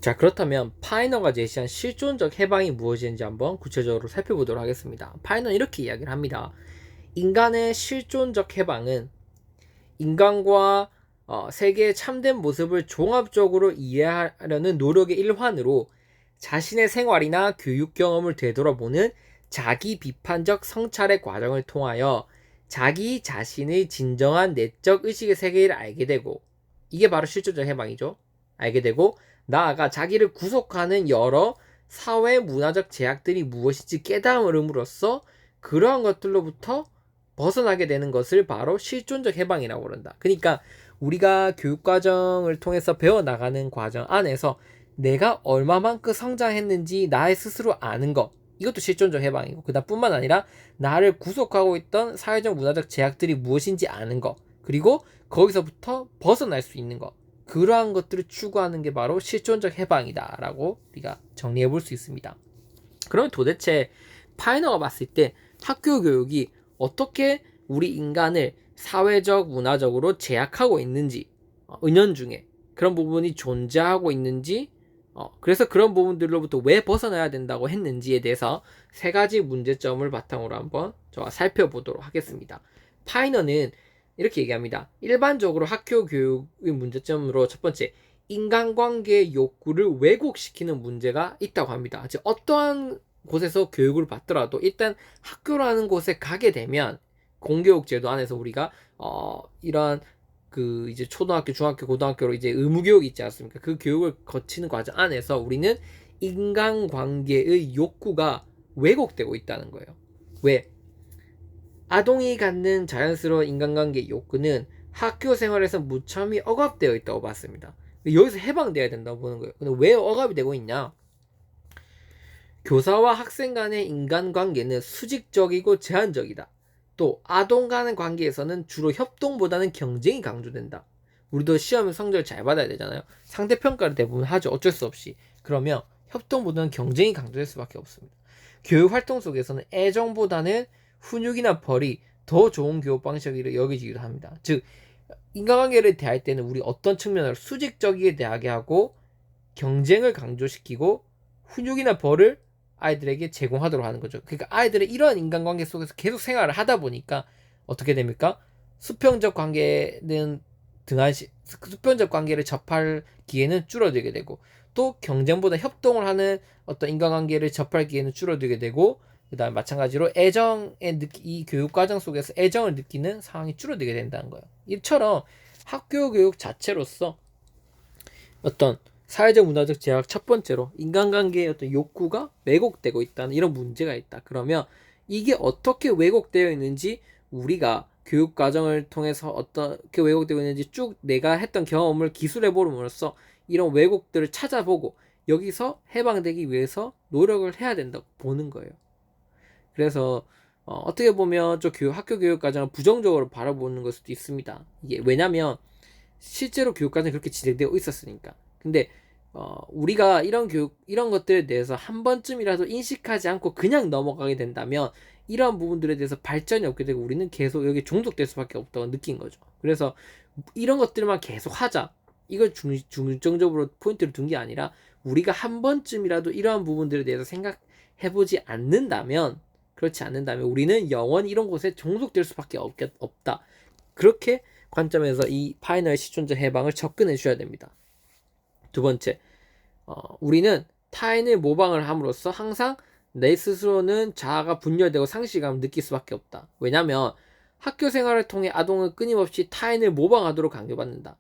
자, 그렇다면 파이너가 제시한 실존적 해방이 무엇인지 한번 구체적으로 살펴보도록 하겠습니다. 파이너는 이렇게 이야기를 합니다. 인간의 실존적 해방은 인간과 세계의 참된 모습을 종합적으로 이해하려는 노력의 일환으로 자신의 생활이나 교육 경험을 되돌아보는 자기 비판적 성찰의 과정을 통하여 자기 자신의 진정한 내적 의식의 세계를 알게 되고, 이게 바로 실존적 해방이죠. 알게 되고 나아가 자기를 구속하는 여러 사회 문화적 제약들이 무엇인지 깨달음으로써 그러한 것들로부터 벗어나게 되는 것을 바로 실존적 해방이라고 그런다. 그러니까 우리가 교육과정을 통해서 배워나가는 과정 안에서 내가 얼마만큼 성장했는지 나의 스스로 아는 것, 이것도 실존적 해방이고, 그다음 뿐만 아니라 나를 구속하고 있던 사회적 문화적 제약들이 무엇인지 아는 것, 그리고 거기서부터 벗어날 수 있는 것, 그러한 것들을 추구하는 게 바로 실존적 해방이다 라고 우리가 정리해 볼 수 있습니다. 그러면 도대체 파이너가 봤을 때 학교 교육이 어떻게 우리 인간을 사회적 문화적으로 제약하고 있는지, 은연중에 그런 부분이 존재하고 있는지, 그래서 그런 부분들로부터 왜 벗어나야 된다고 했는지에 대해서 세 가지 문제점을 바탕으로 한번 저와 살펴보도록 하겠습니다. 파이너는 이렇게 얘기합니다. 일반적으로 학교 교육의 문제점으로 첫 번째, 인간관계의 욕구를 왜곡시키는 문제가 있다고 합니다. 즉 어떠한 곳에서 교육을 받더라도 일단 학교라는 곳에 가게 되면 공교육 제도 안에서 우리가 이러한 그 이제 초등학교, 중학교, 고등학교로 이제 의무 교육이 있지 않습니까? 그 교육을 거치는 과정 안에서 우리는 인간관계의 욕구가 왜곡되고 있다는 거예요. 왜? 아동이 갖는 자연스러운 인간관계 욕구는 학교 생활에서 무참히 억압되어 있다고 봤습니다. 여기서 해방돼야 된다고 보는 거예요. 근데 왜 억압이 되고 있냐? 교사와 학생 간의 인간관계는 수직적이고 제한적이다. 또 아동 간의 관계에서는 주로 협동보다는 경쟁이 강조된다. 우리도 시험에 성적을 잘 받아야 되잖아요. 상대평가를 대부분 하죠. 어쩔 수 없이. 그러면 협동보다는 경쟁이 강조될 수밖에 없습니다. 교육 활동 속에서는 애정보다는 훈육이나 벌이 더 좋은 교육 방식으로 여겨지기도 합니다. 즉 인간관계를 대할 때는 우리 어떤 측면으로 수직적이게 대하게 하고 경쟁을 강조시키고 훈육이나 벌을 아이들에게 제공하도록 하는 거죠. 그러니까 아이들의 이러한 인간관계 속에서 계속 생활을 하다 보니까 어떻게 됩니까? 수평적 관계는 수평적 관계를 접할 기회는 줄어들게 되고, 또 경쟁보다 협동을 하는 어떤 인간관계를 접할 기회는 줄어들게 되고, 그 다음에 마찬가지로 이 교육과정 속에서 애정을 느끼는 상황이 줄어들게 된다는 거예요. 이처럼 학교 교육 자체로서 어떤 사회적 문화적 제약, 첫 번째로 인간관계의 어떤 욕구가 왜곡되고 있다는 이런 문제가 있다. 그러면 이게 어떻게 왜곡되어 있는지 우리가 교육 과정을 통해서 어떻게 왜곡되고 있는지 쭉 내가 했던 경험을 기술해 보므로써 이런 왜곡들을 찾아보고 여기서 해방되기 위해서 노력을 해야 된다고 보는 거예요. 그래서 어떻게 보면 학교 교육 과정을 부정적으로 바라보는 걸 수도 있습니다. 이게 왜냐면 실제로 교육 과정이 그렇게 진행되고 있었으니까. 근데 우리가 이런 것들에 대해서 한 번쯤이라도 인식하지 않고 그냥 넘어가게 된다면 이러한 부분들에 대해서 발전이 없게 되고 우리는 계속 여기 종속될 수밖에 없다고 느낀 거죠. 그래서 이런 것들만 계속 하자. 이걸 중점적으로 포인트를 둔 게 아니라 우리가 한 번쯤이라도 이러한 부분들에 대해서 생각해보지 않는다면, 그렇지 않는다면 우리는 영원히 이런 곳에 종속될 수밖에 없다. 그렇게 관점에서 이 파이널 실존적 해방을 접근해 주셔야 됩니다. 두 번째, 우리는 타인을 모방을 함으로써 항상 내 스스로는 자아가 분열되고 상실감을 느낄 수밖에 없다. 왜냐하면 학교 생활을 통해 아동은 끊임없이 타인을 모방하도록 강요받는다.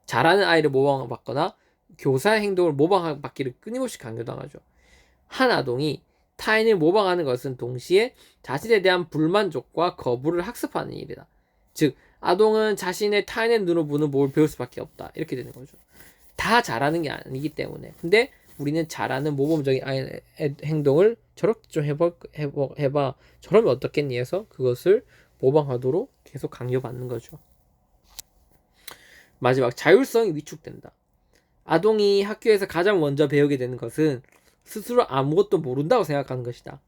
잘하는 아이를 모방받거나 교사의 행동을 모방받기를 끊임없이 강요당하죠. 한 아동이 타인을 모방하는 것은 동시에 자신에 대한 불만족과 거부를 학습하는 일이다. 즉 아동은 자신의 타인의 눈으로 보는 법을 배울 수밖에 없다. 이렇게 되는 거죠. 다 잘하는 게 아니기 때문에. 근데 우리는 잘하는 모범적인 행동을 저렇게 좀 해봐. 저러면 어떻겠니 해서 그것을 모방하도록 계속 강요받는 거죠. 마지막, 자율성이 위축된다. 아동이 학교에서 가장 먼저 배우게 되는 것은 스스로 아무것도 모른다고 생각하는 것이다.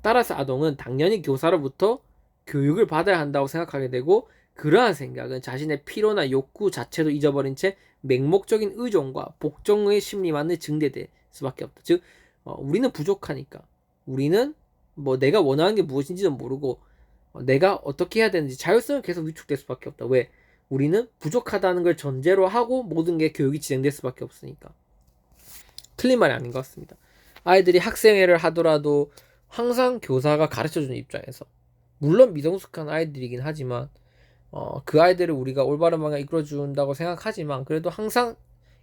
따라서 아동은 당연히 교사로부터 교육을 받아야 한다고 생각하게 되고 그러한 생각은 자신의 필요나 욕구 자체도 잊어버린 채 맹목적인 의존과 복종의 심리만을 증대될 수밖에 없다. 즉 우리는 부족하니까 우리는 뭐 내가 원하는 게 무엇인지도 모르고 내가 어떻게 해야 되는지 자율성을 계속 위축될 수밖에 없다. 왜? 우리는 부족하다는 걸 전제로 하고 모든 게 교육이 진행될 수밖에 없으니까. 틀린 말이 아닌 것 같습니다. 아이들이 학생회를 하더라도 항상 교사가 가르쳐주는 입장에서 물론 미성숙한 아이들이긴 하지만 그 아이들을 우리가 올바른 방향 이끌어준다고 생각하지만 그래도 항상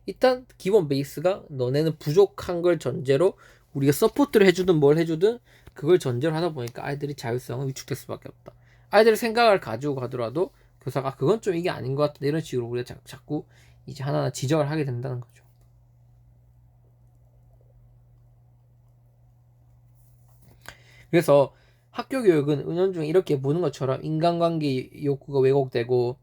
일단 기본 베이스가 너네는 부족한 걸 전제로 우리가 서포트를 해주든 뭘 해주든 그걸 전제로 하다 보니까 아이들이 자율성은 위축될 수밖에 없다. 아이들의 생각을 가지고 가더라도 교사가 그건 좀 이게 아닌 것 같다 이런 식으로 우리가 자꾸 이제 하나하나 지적을 하게 된다는 거죠. 그래서 학교 교육은 은연중에 이렇게 보는 것처럼 인간관계 욕구가 왜곡되고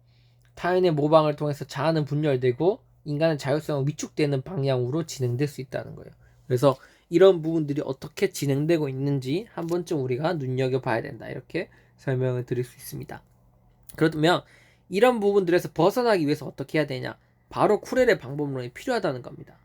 타인의 모방을 통해서 자아는 분열되고 인간의 자율성은 위축되는 방향으로 진행될 수 있다는 거예요. 그래서 이런 부분들이 어떻게 진행되고 있는지 한 번쯤 우리가 눈여겨봐야 된다. 이렇게 설명을 드릴 수 있습니다. 그렇다면 이런 부분들에서 벗어나기 위해서 어떻게 해야 되냐? 바로 쿠렐의 방법론이 필요하다는 겁니다.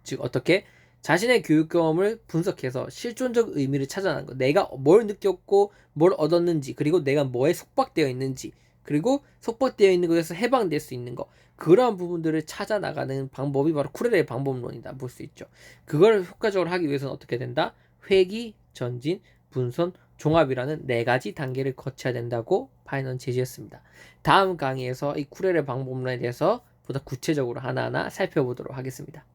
즉 어떻게? 자신의 교육 경험을 분석해서 실존적 의미를 찾아내는 것. 내가 뭘 느꼈고 뭘 얻었는지 그리고 내가 뭐에 속박되어 있는지 그리고 속박되어 있는 것에서 해방될 수 있는 것. 그러한 부분들을 찾아 나가는 방법이 바로 쿠렐의 방법론이다 볼 수 있죠. 그걸 효과적으로 하기 위해서는 어떻게 된다? 회귀, 전진, 분선, 종합이라는 4가지 단계를 거쳐야 된다고 파이넌 제시했습니다. 다음 강의에서 이 쿠렐의 방법론에 대해서 보다 구체적으로 하나하나 살펴보도록 하겠습니다.